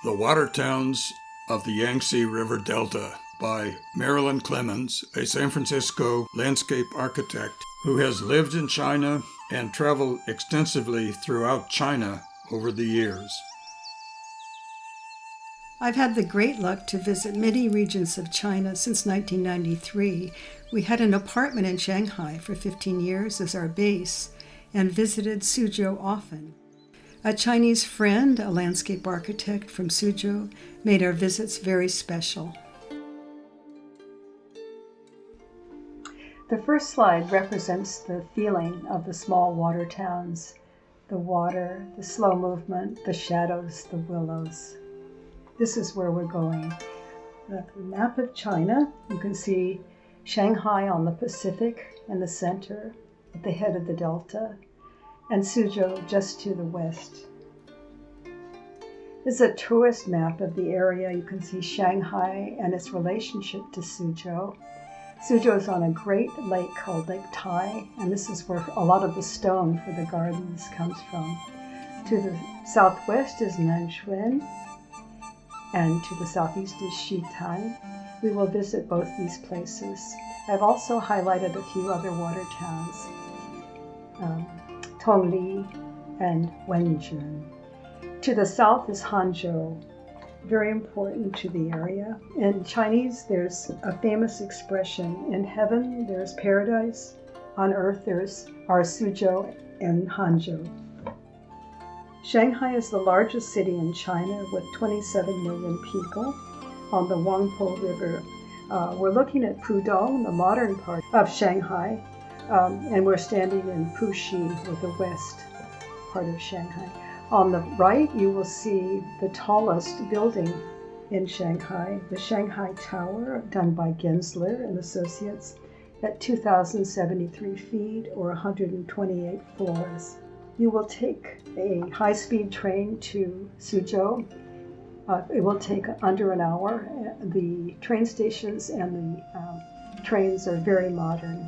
The Water Towns of the Yangtze River Delta by Marilyn Clemens, a San Francisco landscape architect who has lived in China and traveled extensively throughout China over the years. I've had the great luck to visit many regions of China since 1993. We had an apartment in Shanghai for 15 years as our base and visited Suzhou often. A Chinese friend, a landscape architect from Suzhou, made our visits very special. The first slide represents the feeling of the small water towns. The water, the slow movement, the shadows, the willows. This is where we're going. The map of China, you can see Shanghai on the Pacific in the center, at the head of the delta, and Suzhou just to the west. This is a tourist map of the area. You can see Shanghai and its relationship to Suzhou. Suzhou is on a great lake called Lake Tai, and this is where a lot of the stone for the gardens comes from. To the southwest is Nanxun, and to the southeast is Xitang. We will visit both these places. I've also highlighted a few other water towns, Tongli and Wenzhen. To the south is Hangzhou, very important to the area. In Chinese, there's a famous expression, in heaven there's paradise, on earth are Suzhou and Hangzhou. Shanghai is the largest city in China with 27 million people on the Huangpu River. We're looking at Pudong, the modern part of Shanghai, and we're standing in Puxi, with the west part of Shanghai. On the right, you will see the tallest building in Shanghai, the Shanghai Tower, done by Gensler and Associates, at 2,073 feet or 128 floors. You will take a high-speed train to Suzhou. It will take under an hour. The train stations and the trains are very modern,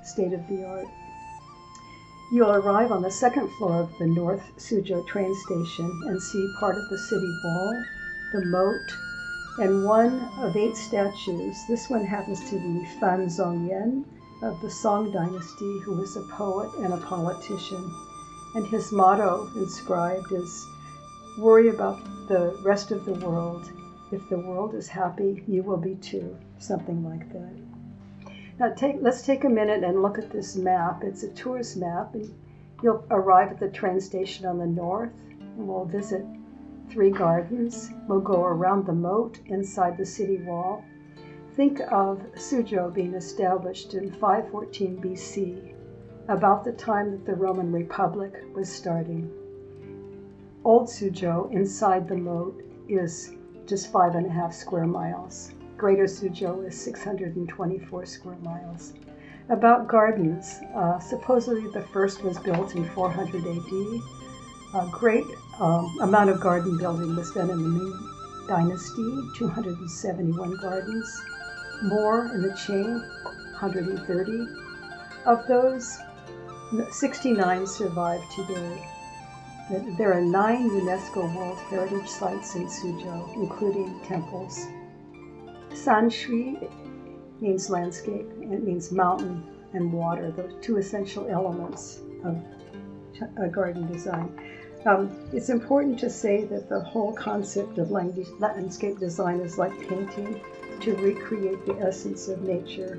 state-of-the-art. You'll arrive on the second floor of the North Suzhou train station and see part of the city wall, the moat, and one of 8 statues. This one happens to be Fan Zhongyan of the Song dynasty, who was a poet and a politician. And his motto inscribed is, "Worry about the rest of the world. If the world is happy, you will be too," something like that. Now let's take a minute and look at this map. It's a tourist map, and you'll arrive at the train station on the north, and we'll visit 3 gardens. We'll go around the moat inside the city wall. Think of Suzhou being established in 514 BC, about the time that the Roman Republic was starting. Old Suzhou, inside the moat, is just 5.5 square miles. Greater Suzhou is 624 square miles. About gardens, supposedly the first was built in 400 AD. A great amount of garden building was done in the Ming Dynasty, 271 gardens. More in the Qing, 130. Of those, 69 survive today. There are 9 UNESCO World Heritage Sites in Suzhou, including temples. Sanshui means landscape, and it means mountain and water, those 2 essential elements of garden design. It's important to say that the whole concept of landscape design is like painting, to recreate the essence of nature,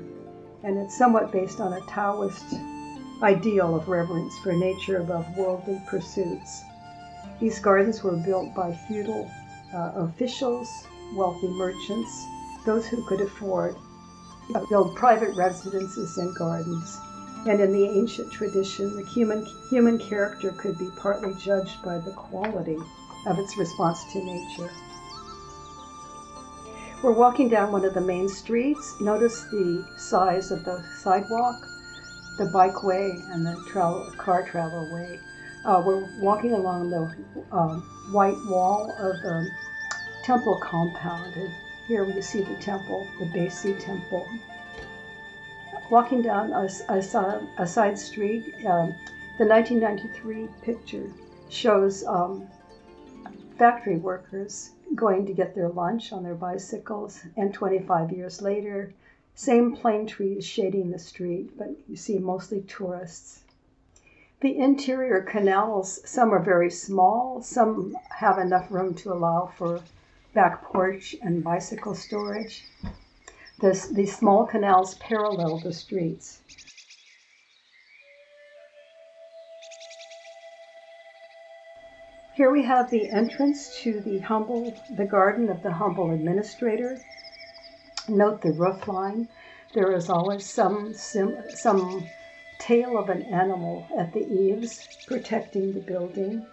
and it's somewhat based on a Taoist ideal of reverence for nature above worldly pursuits. These gardens were built by feudal officials, wealthy merchants, those who could afford to build private residences and gardens. And in the ancient tradition, the human character could be partly judged by the quality of its response to nature. We're walking down one of the main streets. Notice the size of the sidewalk, the bikeway, and the car travel way. We're walking along the white wall of the temple compound. And here you see the temple, the Basi Temple. Walking down a side street, the 1993 picture shows factory workers going to get their lunch on their bicycles, and 25 years later, same plane trees shading the street, but you see mostly tourists. The interior canals, some are very small, some have enough room to allow for back porch and bicycle storage. These small canals parallel the streets. Here we have the entrance to the garden of the humble administrator. Note the roof line. There is always some tail of an animal at the eaves protecting the building.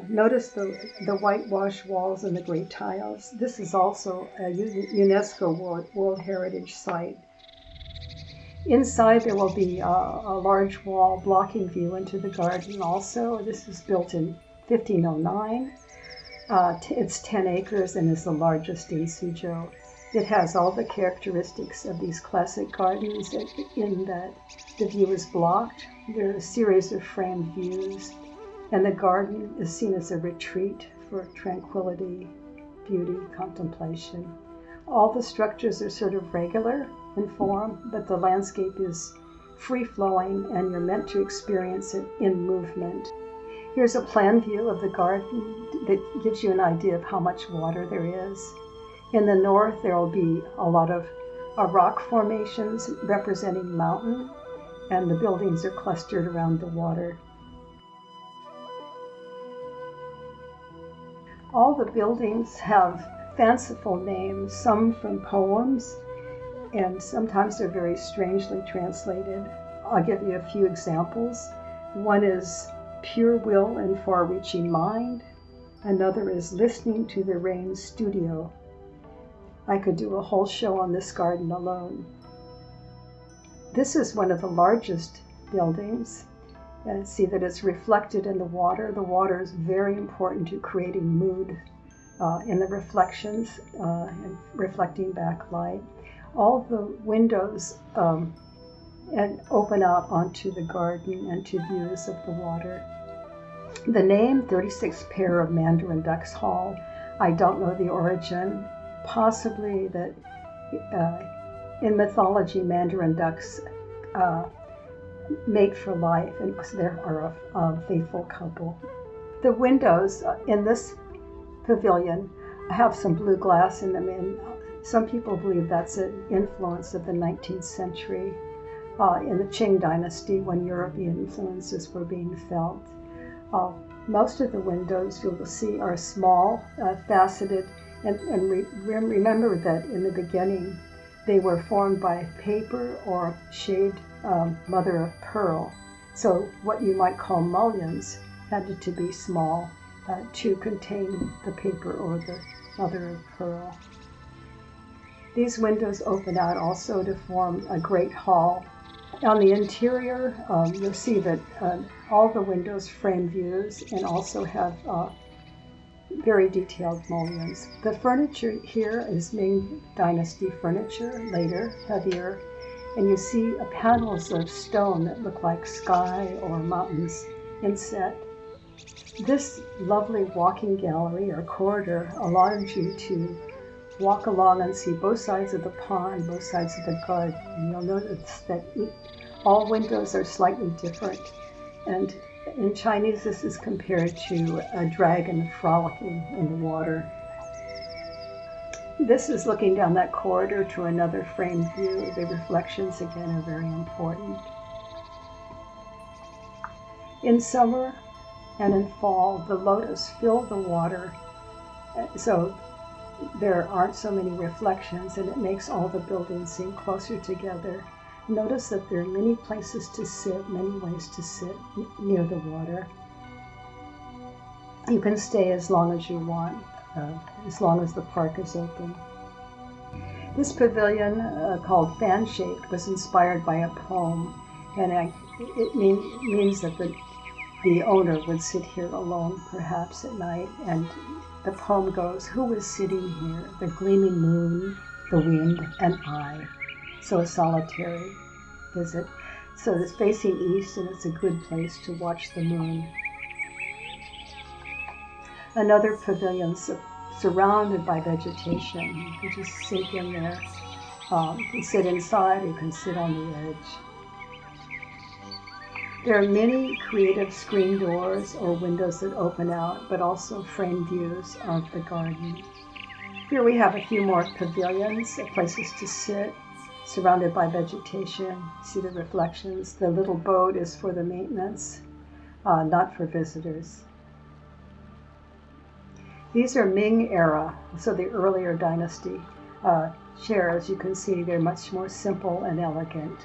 Notice the whitewashed walls and the gray tiles. This is also a UNESCO World Heritage Site. Inside there will be a large wall blocking view into the garden also. This was built in 1509. It's 10 acres and is the largest in Suzhou. It has all the characteristics of these classic gardens in that the view is blocked. There are a series of framed views, and the garden is seen as a retreat for tranquility, beauty, contemplation. All the structures are sort of regular in form, but the landscape is free-flowing, and you're meant to experience it in movement. Here's a plan view of the garden that gives you an idea of how much water there is. In the north, there will be a lot of rock formations representing mountain, and the buildings are clustered around the water. All the buildings have fanciful names, some from poems, and sometimes they're very strangely translated. I'll give you a few examples. One is Pure Will and Far-Reaching Mind. Another is Listening to the Rain Studio. I could do a whole show on this garden alone. This is one of the largest buildings. See that it's reflected in the water. The water is very important to creating mood in the reflections and reflecting back light. All the windows and open out onto the garden and to views of the water. The name 36th Pair of Mandarin Ducks Hall, I don't know the origin. Possibly that in mythology, Mandarin ducks mate for life, and they are a faithful couple. The windows in this pavilion have some blue glass in them, and some people believe that's an influence of the 19th century in the Qing dynasty when European influences were being felt. Most of the windows you will see are small, faceted, and remember that in the beginning they were formed by paper or shaved mother of pearl. So what you might call mullions had to be small to contain the paper or the mother of pearl. These windows open out also to form a great hall. On the interior, you'll see that all the windows frame views and also have very detailed mullions. The furniture here is Ming Dynasty furniture, later, heavier, and you see panels of stone that look like sky or mountains inset. This lovely walking gallery or corridor allows you to walk along and see both sides of the pond, both sides of the garden. And you'll notice that all windows are slightly different. And in Chinese, this is compared to a dragon frolicking in the water. This is looking down that corridor to another framed view. The reflections, again, are very important. In summer and in fall, the lotus fill the water, so there aren't so many reflections, and it makes all the buildings seem closer together. Notice that there are many places to sit, many ways to sit near the water. You can stay as long as you want, as long as the park is open. This pavilion, called Fan Shaped, was inspired by a poem, and it means that the owner would sit here alone, perhaps at night, and the poem goes, "Who is sitting here? The gleaming moon, the wind, and I." So a solitary visit. So it's facing east, and it's a good place to watch the moon. Another pavilion surrounded by vegetation. You can just sink in there. You can sit inside, you can sit on the edge. There are many creative screen doors or windows that open out, but also framed views of the garden. Here we have a few more pavilions, places to sit, surrounded by vegetation. See the reflections. The little boat is for the maintenance, not for visitors. These are Ming era, so the earlier dynasty chairs. You can see they're much more simple and elegant.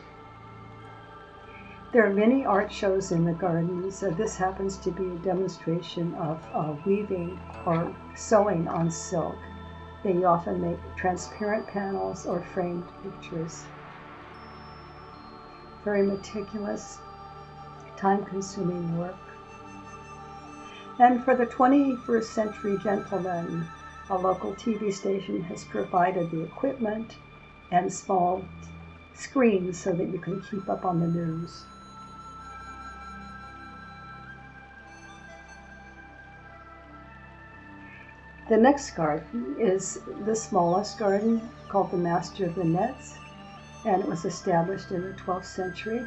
There are many art shows in the gardens. This happens to be a demonstration of weaving or sewing on silk. They often make transparent panels or framed pictures. Very meticulous, time-consuming work. And for the 21st century gentleman, a local TV station has provided the equipment and small screens so that you can keep up on the news. The next garden is the smallest garden, called the Master of the Nets, and it was established in the 12th century.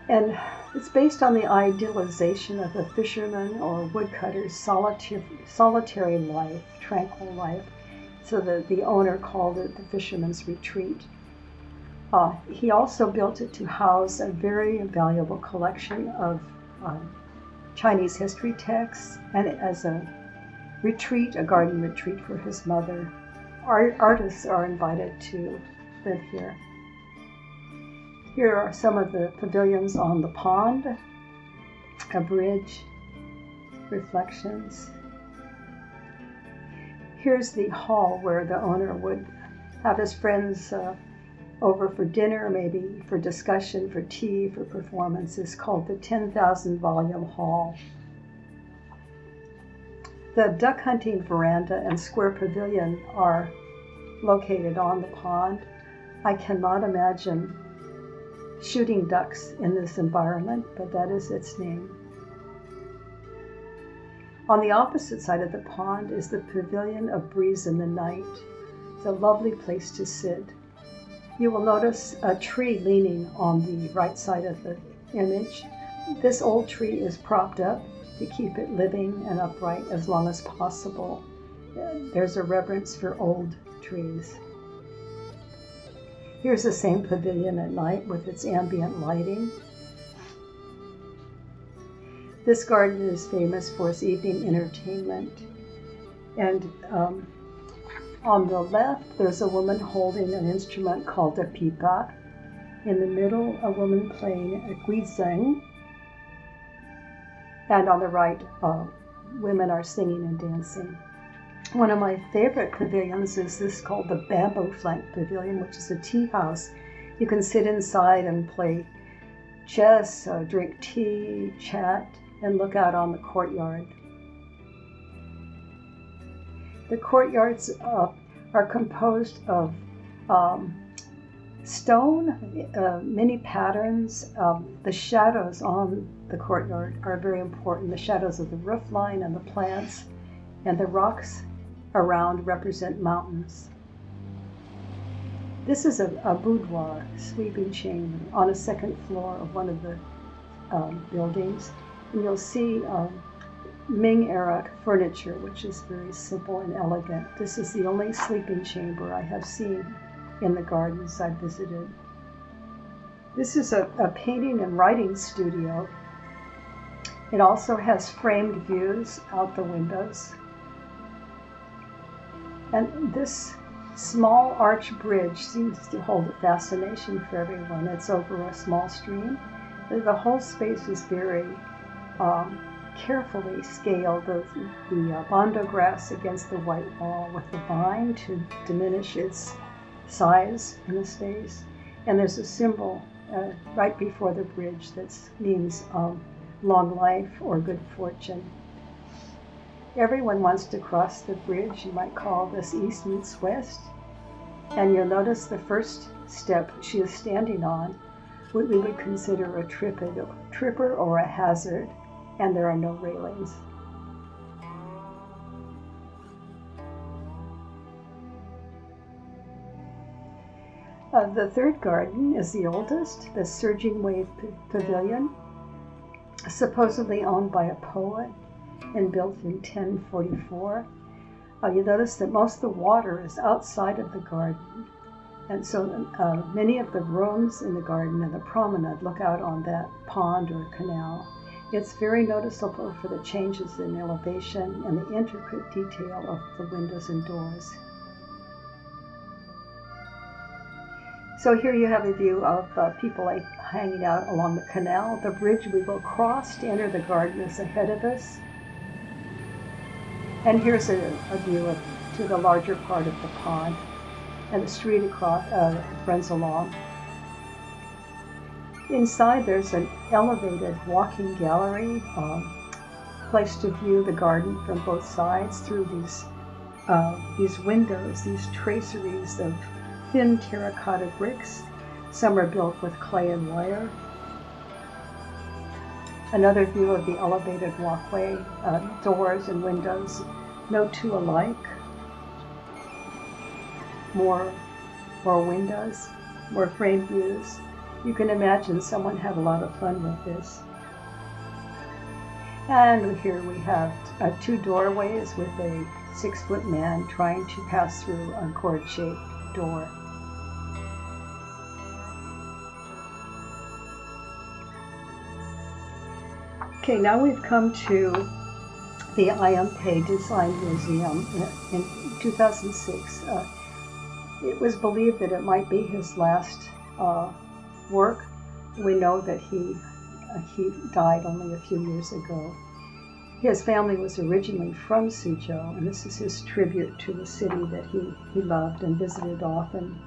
And it's based on the idealization of a fisherman or woodcutter's solitary life, tranquil life, so that the owner called it the Fisherman's Retreat. He also built it to house a very valuable collection of Chinese history texts, and as a retreat, a garden retreat for his mother. Artists are invited to live here. Here are some of the pavilions on the pond, a bridge, reflections. Here's the hall where the owner would have his friends over for dinner, maybe for discussion, for tea, for performances, called the 10,000 volume hall. The duck hunting veranda and square pavilion are located on the pond. I cannot imagine shooting ducks in this environment, but that is its name. On the opposite side of the pond is the Pavilion of Breeze in the Night. It's a lovely place to sit. You will notice a tree leaning on the right side of the image. This old tree is propped up to keep it living and upright as long as possible. There's a reverence for old trees. Here's the same pavilion at night with its ambient lighting. This garden is famous for its evening entertainment. And on the left, there's a woman holding an instrument called a pipa. In the middle, a woman playing a Xitang. And on the right, women are singing and dancing. One of my favorite pavilions is this called the Bamboo Flank Pavilion, which is a tea house. You can sit inside and play chess, drink tea, chat, and look out on the courtyard. The courtyards are composed of stone, many patterns. The shadows on the courtyard are very important. The shadows of the roof line and the plants, and the rocks around represent mountains. This is a boudoir, sleeping chamber, on a second floor of one of the buildings. And you'll see Ming era furniture, which is very simple and elegant. This is the only sleeping chamber I have seen in the gardens I've visited. This is a painting and writing studio. It also has framed views out the windows. And this small arch bridge seems to hold a fascination for everyone. It's over a small stream. The whole space is very carefully scaled. The bondo grass against the white wall with the vine to diminish its size in the space. And there's a symbol right before the bridge that means long life or good fortune. Everyone wants to cross the bridge. You might call this east meets west. And you'll notice the first step she is standing on, what we would consider a tripper or a hazard, and there are no railings. The third garden is the oldest, the Surging Wave Pavilion, supposedly owned by a poet and built in 1044. You notice that most of the water is outside of the garden, and so many of the rooms in the garden and the promenade look out on that pond or canal. It's very noticeable for the changes in elevation and the intricate detail of the windows and doors. So here you have a view of people hanging out along the canal. The bridge we will cross to enter the garden is ahead of us. And here's a view to the larger part of the pond, and the street across runs along. Inside there's an elevated walking gallery, place to view the garden from both sides through these windows, these traceries of thin terracotta bricks. Some are built with clay and wire. Another view of the elevated walkway, doors and windows, no two alike. More windows, more frame views. You can imagine someone had a lot of fun with this. And here we have two doorways with a 6-foot man trying to pass through a gourd-shaped door. Okay, now we've come to the Yangtze Design Museum in 2006. It was believed that it might be his last work. We know that he died only a few years ago. His family was originally from Suzhou, and this is his tribute to the city that he loved and visited often.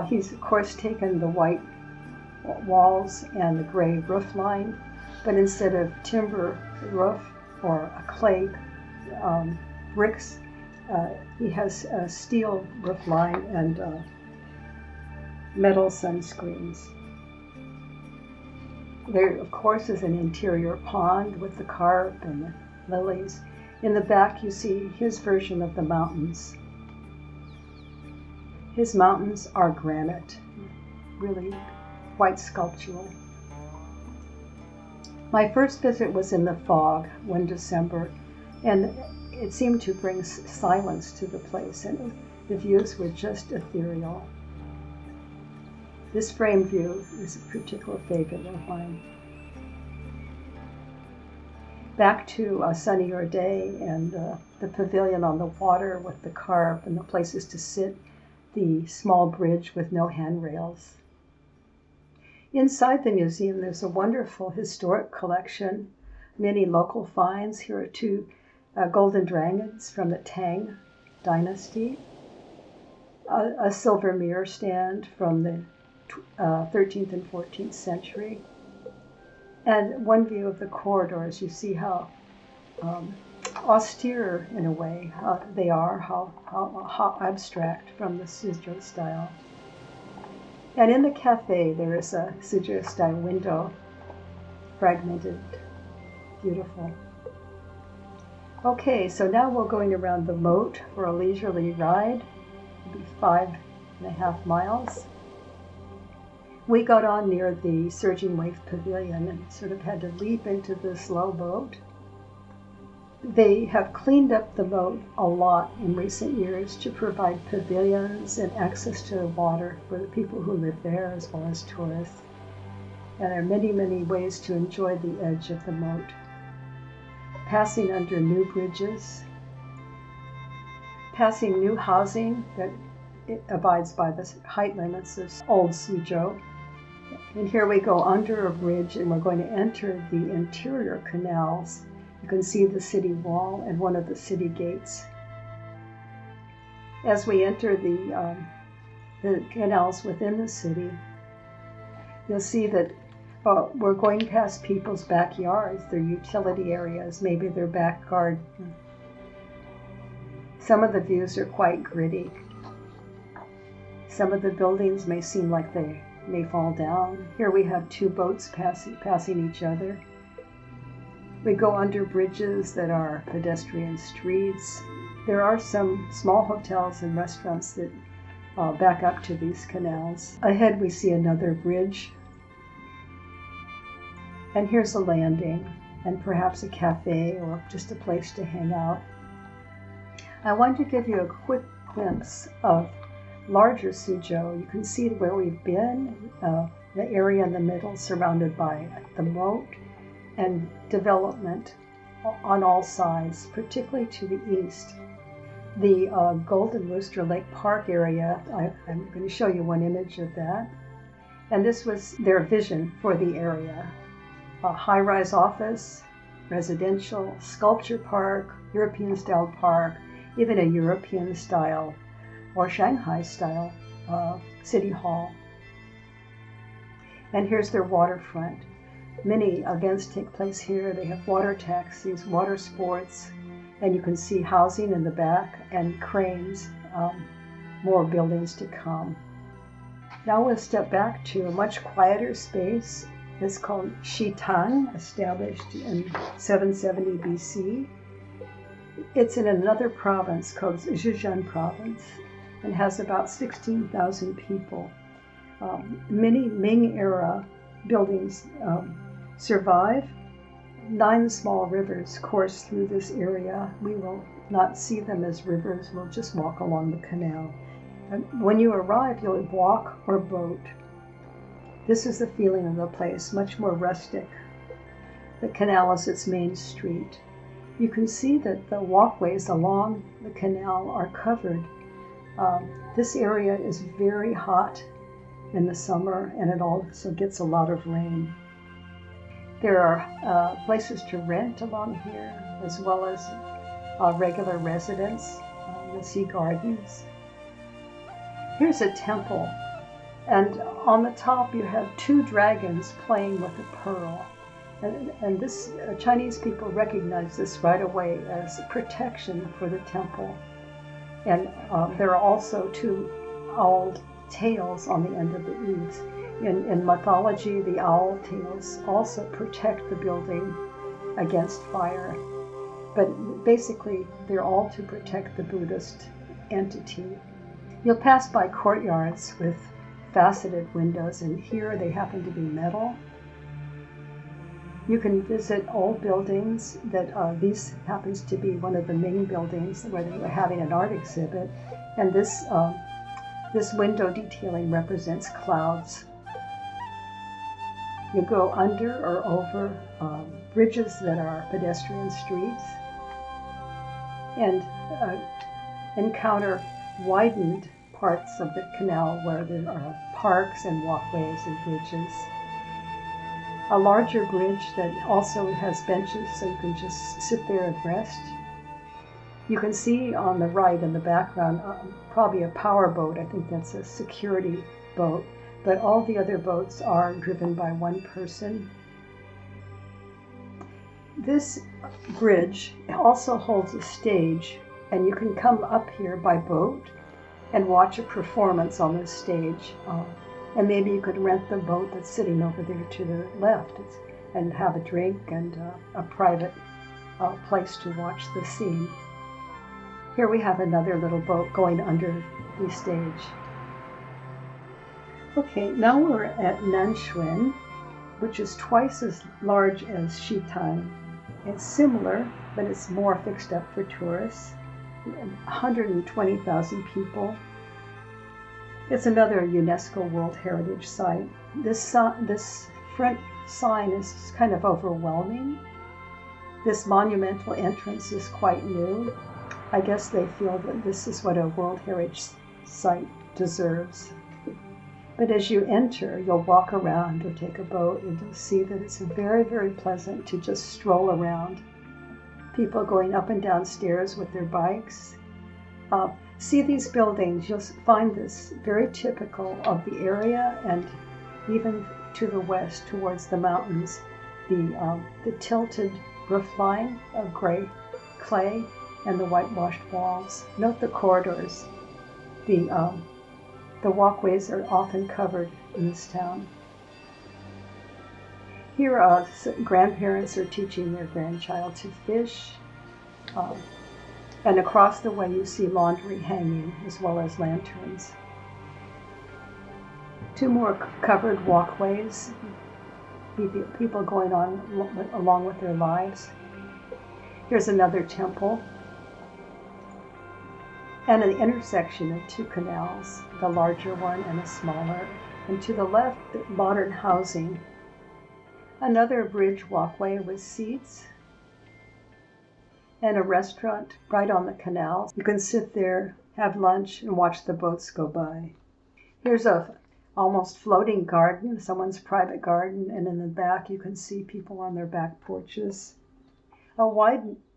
He's, of course, taken the white walls and the gray roof line, but instead of timber roof or a clay bricks, he has a steel roof line and metal sunscreens. There, of course, is an interior pond with the carp and the lilies. In the back, you see his version of the mountains. His mountains are granite, really quite sculptural. My first visit was in the fog one December, and it seemed to bring silence to the place, and the views were just ethereal. This frame view is a particular favorite of mine. Back to a sunnier day and the pavilion on the water with the carp and the places to sit, the small bridge with no handrails. Inside the museum, there's a wonderful historic collection, many local finds. Here are two golden dragons from the Tang dynasty, a silver mirror stand from the 13th and 14th century, and one view of the corridors. You see how austere, in a way, they are, how abstract from the Suzhou style. And in the cafe, there is a Suzhou style window, fragmented, beautiful. Okay, so now we're going around the moat for a leisurely ride. It'll be 5.5 miles. We got on near the Surging Wave Pavilion and sort of had to leap into this slow boat. They have cleaned up the moat a lot in recent years to provide pavilions and access to the water for the people who live there as well as tourists. And there are many, many ways to enjoy the edge of the moat. Passing under new bridges, passing new housing that it abides by the height limits of old Suzhou. And here we go under a bridge, and we're going to enter the interior canals. You can see the city wall and one of the city gates. As we enter the canals within the city, you'll see that we're going past people's backyards, their utility areas, maybe their back garden. Some of the views are quite gritty. Some of the buildings may seem like they may fall down. Here we have two boats passing each other. We go under bridges that are pedestrian streets. There are some small hotels and restaurants that back up to these canals. Ahead we see another bridge. And here's a landing, and perhaps a cafe or just a place to hang out. I want to give you a quick glimpse of larger Suzhou. You can see where we've been, the area in the middle surrounded by the moat, and development on all sides, particularly to the east. The Golden Rooster Lake Park area, I'm going to show you one image of that. And this was their vision for the area. A high-rise office, residential, sculpture park, European-style park, even a European-style or Shanghai-style city hall. And here's their waterfront. Many events take place here. They have water taxis, water sports, and you can see housing in the back and cranes, more buildings to come. Now we'll step back to a much quieter space. It's called Xitang, established in 770 BC. It's in another province called Zhejiang province and has about 16,000 people. Many Ming-era buildings survive. 9 small rivers course through this area. We will not see them as rivers. We'll just walk along the canal. And when you arrive, you'll walk or boat. This is the feeling of the place, much more rustic. The canal is its main street. You can see that the walkways along the canal are covered. This area is very hot in the summer, and it also gets a lot of rain. There are places to rent along here, as well as regular residents. You'll see gardens. Here's a temple, and on the top you have 2 dragons playing with a pearl. And this Chinese people recognize this right away as protection for the temple. And there are also 2 old tails on the end of the eaves. In mythology, the owl tails also protect the building against fire. But basically, they're all to protect the Buddhist entity. You'll pass by courtyards with faceted windows, and here they happen to be metal. You can visit old buildings. This happens to be one of the Ming buildings where they were having an art exhibit, and this window detailing represents clouds. You go under or over bridges that are pedestrian streets, and encounter widened parts of the canal where there are parks and walkways and bridges. A larger bridge that also has benches so you can just sit there and rest. You can see on the right in the background probably a power boat. I think that's a security boat, but all the other boats are driven by one person. This bridge also holds a stage, and you can come up here by boat and watch a performance on this stage. And maybe you could rent the boat that's sitting over there to the left and have a drink and a private place to watch the scene. Here we have another little boat going under the stage. Okay, now we're at Nanxun, which is twice as large as Xitang. It's similar, but it's more fixed up for tourists. 120,000 people. It's another UNESCO World Heritage Site. This front sign is kind of overwhelming. This monumental entrance is quite new. I guess they feel that this is what a World Heritage Site deserves. But as you enter, you'll walk around or take a boat, and you'll see that it's very, very pleasant to just stroll around. People going up and down stairs with their bikes. See these buildings, you'll find this very typical of the area, and even to the west towards the mountains, the tilted roof line of gray clay and the whitewashed walls. Note the corridors. The walkways are often covered in this town. Here, grandparents are teaching their grandchild to fish. And across the way you see laundry hanging as well as lanterns. Two more covered walkways, people going on along with their lives. Here's another temple, and an intersection of two canals, the larger one and a smaller. And to the left, modern housing. Another bridge walkway with seats, and a restaurant right on the canal. You can sit there, have lunch, and watch the boats go by. Here's a almost floating garden, someone's private garden, and in the back you can see people on their back porches. A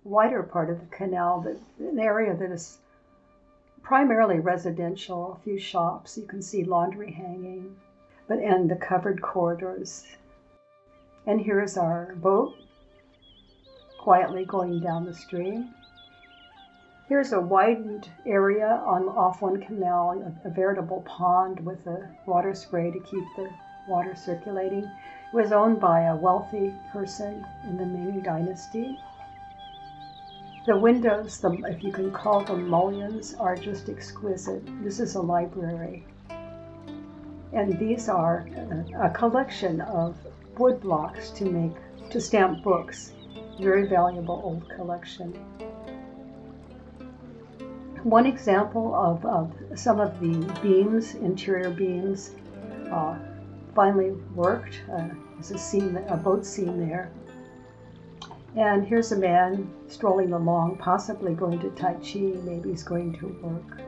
wider part of the canal, an area that is primarily residential, a few shops. You can see laundry hanging, and the covered corridors. And here's our boat, quietly going down the stream. Here's a widened area off one canal, a veritable pond with a water spray to keep the water circulating. It was owned by a wealthy person in the Ming Dynasty. The windows, if you can call them mullions, are just exquisite. This is a library. And these are a collection of wood blocks to stamp books. Very valuable old collection. One example of some of the beams, interior beams, finally worked. There's a boat scene there. And here's a man strolling along, possibly going to Tai Chi, maybe he's going to work.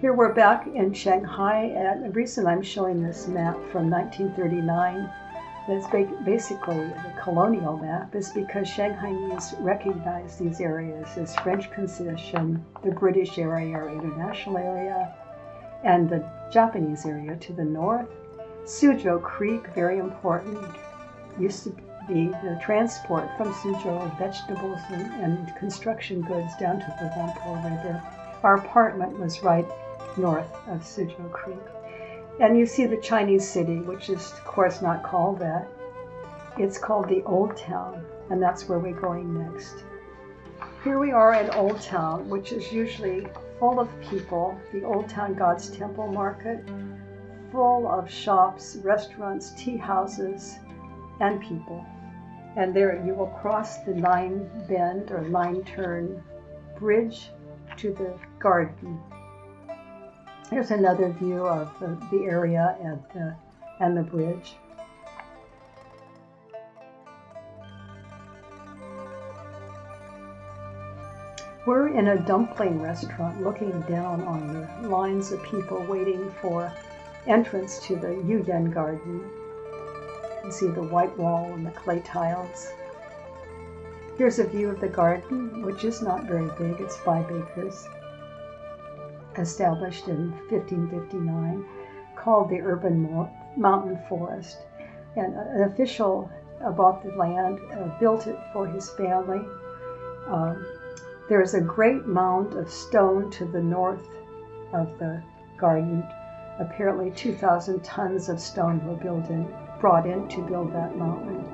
Here we're back in Shanghai, and the reason I'm showing this map from 1939, that's basically the colonial map, is because Shanghainese recognize these areas as French concession, the British area or international area, and the Japanese area to the north. Suzhou Creek, very important, used to be the transport from Suzhou of vegetables and construction goods down to the Yangtze River. Our apartment was right north of Suzhou Creek. And you see the Chinese city, which is, of course, not called that. It's called the Old Town, and that's where we're going next. Here we are in Old Town, which is usually full of people, the Old Town God's Temple Market, full of shops, restaurants, tea houses, and people. And there you will cross the Nine Bend or Nine Turn Bridge to the garden. Here's another view of the area and the bridge. We're in a dumpling restaurant looking down on the lines of people waiting for entrance to the Yuyan Garden. You can see the white wall and the clay tiles. Here's a view of the garden, which is not very big. It's 5 acres. Established in 1559, called the Urban Mountain Forest. And an official bought the land, built it for his family. There is a great mound of stone to the north of the garden. Apparently 2,000 tons of stone were brought in to build that mountain.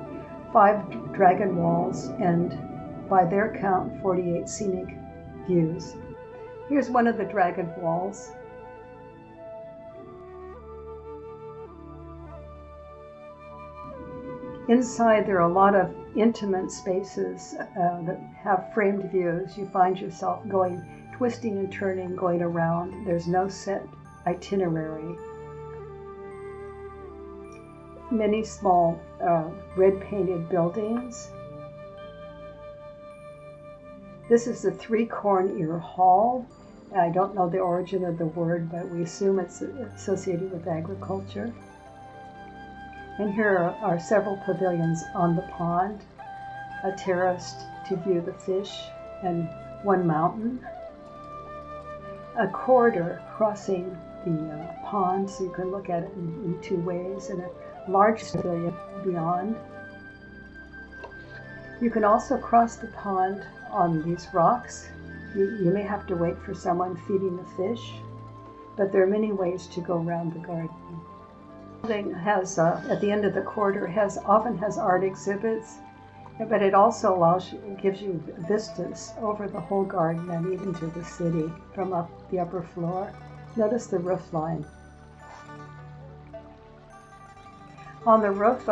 5 dragon walls, and by their count, 48 scenic views. Here's one of the dragon walls. Inside there are a lot of intimate spaces that have framed views. You find yourself twisting and turning, going around. There's no set itinerary. Many small red painted buildings. This is the 3-corn ear hall. I don't know the origin of the word, but we assume it's associated with agriculture. And here are several pavilions on the pond, a terrace to view the fish, and one mountain. A corridor crossing the pond, so you can look at it in 2 ways, and a large pavilion beyond. You can also cross the pond on these rocks. You may have to wait for someone feeding the fish, but there are many ways to go around the garden. The building has, at the end of the corridor, often has art exhibits, but it also gives you vistas over the whole garden and even to the city from up the upper floor. Notice the roof line. On the roof,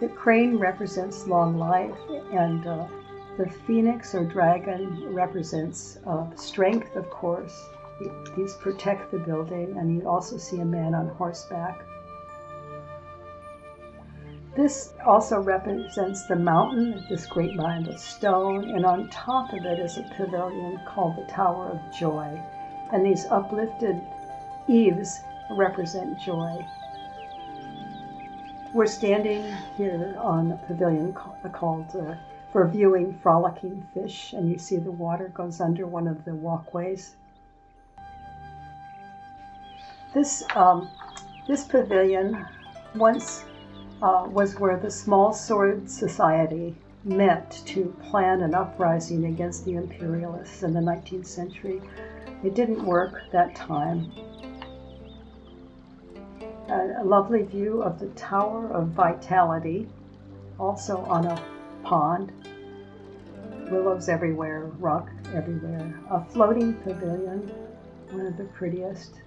the crane represents long life, and the phoenix or dragon represents strength, of course. These protect the building, and you also see a man on horseback. This also represents the mountain, this great mound of stone, and on top of it is a pavilion called the Tower of Joy. And these uplifted eaves represent joy. We're standing here on a pavilion called for viewing frolicking fish, and you see the water goes under one of the walkways. This pavilion once was where the Small Sword Society met to plan an uprising against the imperialists in the 19th century. It didn't work that time. A lovely view of the Tower of Vitality, also on a pond. Willows everywhere, rock everywhere. A floating pavilion, one of the prettiest.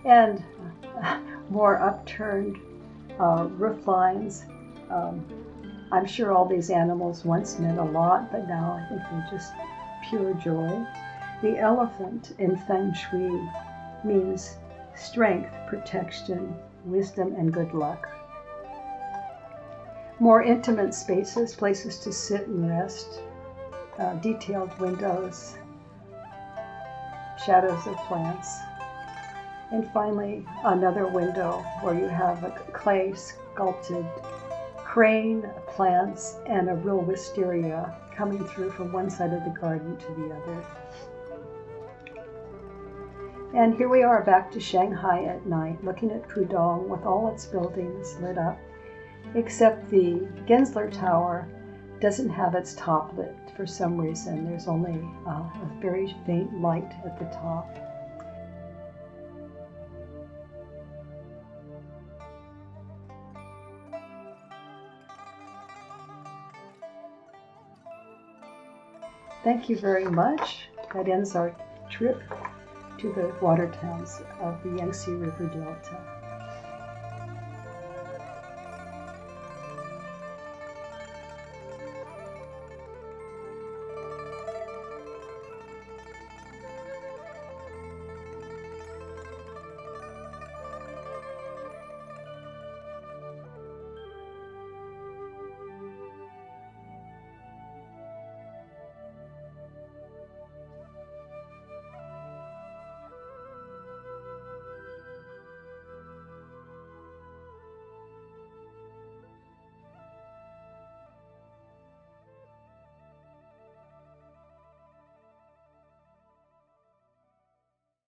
And more upturned roof lines. I'm sure all these animals once meant a lot, but now I think they're just pure joy. The elephant in Feng Shui means strength, protection, wisdom, and good luck. More intimate spaces, places to sit and rest, detailed windows, shadows of plants. And finally, another window where you have a clay sculpted crane, plants, and a real wisteria coming through from one side of the garden to the other. And here we are back to Shanghai at night, looking at Pudong with all its buildings lit up, except the Gensler Tower doesn't have its top lit for some reason. There's only a very faint light at the top. Thank you very much. That ends our trip to the water towns of the Yangtze River Delta.